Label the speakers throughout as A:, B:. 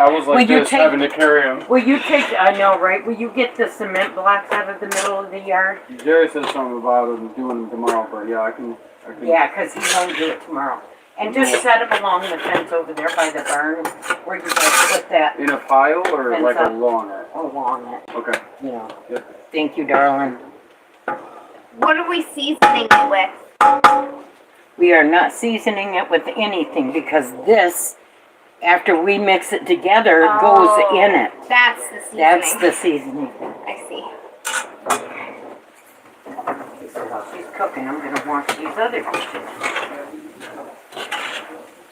A: I was like having to carry them.
B: Will you take, I know, right? Will you get the cement blocks out of the middle of the yard?
A: Jerry said something about him doing them tomorrow, but yeah, I can.
B: Yeah, because he won't do it tomorrow. And just set them along the fence over there by the barn, where you guys put that.
A: In a pile or like along it?
B: Along it.
A: Okay.
B: You know.
A: Yep.
B: Thank you, darling.
C: What are we seasoning it with?
B: We are not seasoning it with anything because this, after we mix it together, goes in it.
C: That's the seasoning.
B: That's the seasoning.
C: I see.
B: So while she's cooking, I'm going to wash these other dishes.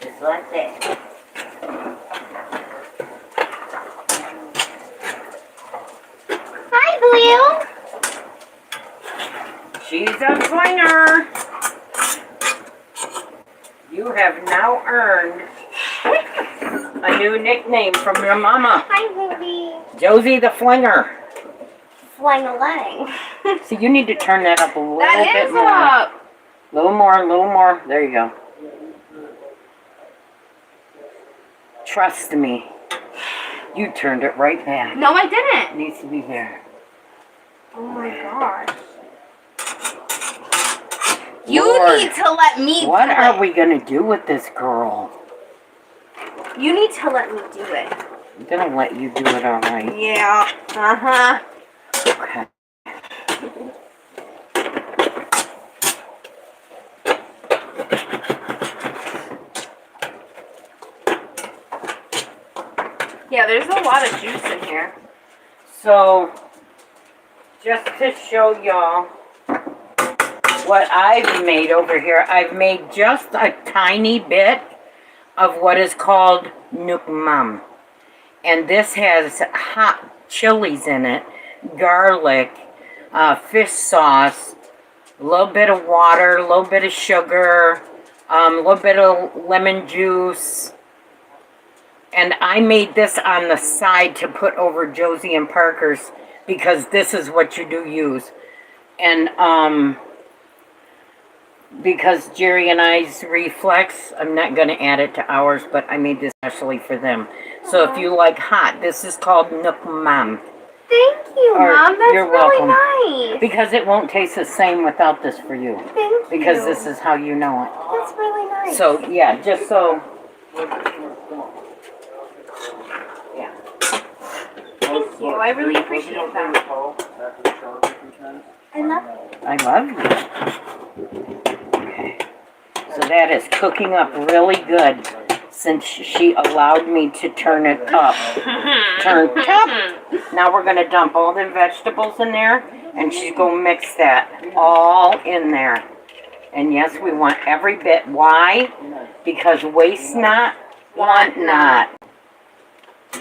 B: Just like that.
C: Hi, Blue.
B: She's a flinger. You have now earned a new nickname from your mama.
C: Hi, Ruby.
B: Josie the Flinger.
C: Flang-a-lang.
B: See, you need to turn that up a little
C: That
B: bit
C: is
B: more.
C: up.
B: A little more. There you go. Trust me. You turned it right back.
C: No, I didn't.
B: It needs to be there.
C: Oh my gosh. You
B: Lord,
C: need to let me do it.
B: what are we going to do with this girl?
C: You need to let me do it.
B: I'm going to let you do it, all right.
C: Yeah. Uh-huh.
B: Okay.
C: Yeah, there's a lot of juice in here.
B: So, just to show y'all what I've made over here, I've made just a tiny bit of what is called nukmam. And this has hot chilies in it, garlic, fish sauce, a little bit of water, a little bit of sugar, a little bit of lemon juice. And I made this on the side to put over Josie and Parker's because this is what you do use. And because Jerry and I's reflex, I'm not going to add it to ours, but I made this especially for them. So if you like hot, this is called nukmam.
C: Thank you, Mom. That's
B: you're
C: really
B: welcome.
C: nice.
B: Because it won't taste the same without this for you.
C: Thank you.
B: Because this is how you know it.
C: That's really nice.
B: So, yeah, just so... Yeah.
C: Thank you. I really appreciate that. I love it.
B: I love you. Okay. So that is cooking up really good since she allowed me to turn it up. Turn up. Now we're going to dump all the vegetables in there and she's going to mix that all in there. And yes, we want every bit. Why? Because waste not, want not.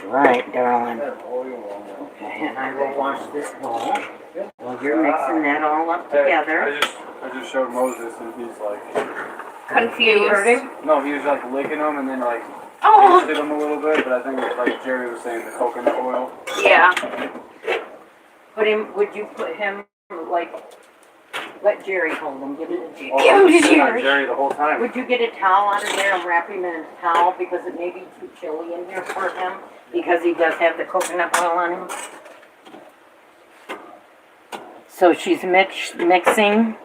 B: Right, darling. Okay, and I will wash this bowl. Well, you're mixing that all up together.
A: I just showed Moses and he's like...
C: Confused.
A: No, he was like licking them and then like... tasted them a little bit, but I think like Jerry was saying, the coconut oil.
C: Yeah.
B: Would you put him, like... Let Jerry hold him. Give him to Jerry.
A: Oh, give him to Jerry. Jerry the whole time.
B: Would you get a towel out of there and wrap him in a towel because it may be too chilly in here for him because he does have the coconut oil on him? So she's mixing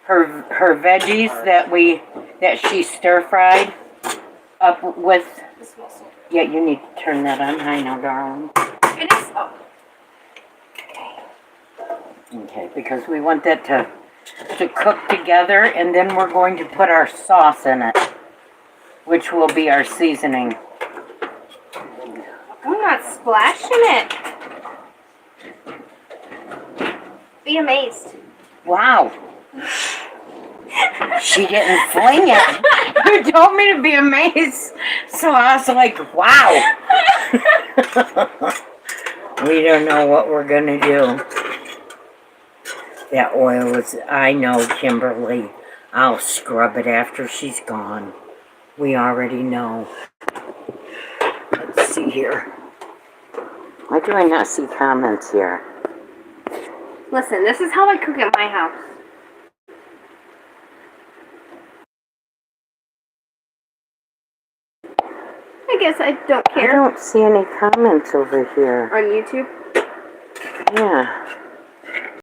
B: her veggies that she stir fried up with. Yeah, you need to turn that on high now, darling.
C: It is. Oh.
B: Okay, because we want that to cook together, and then we're going to put our sauce in it, which will be our seasoning.
C: I'm not splashing it. Be amazed.
B: Wow. She didn't fling it. You told me to be amazed, so I was like, wow. We don't know what we're going to do. That oil is, I know, Kimberly. I'll scrub it after she's gone. We already know. Let's see here. Why do I not see comments here?
C: Listen, this is how I cook at my house. I guess says I don't
B: I
C: care
B: don't see any comments over here.
C: on YouTube.
B: Yeah.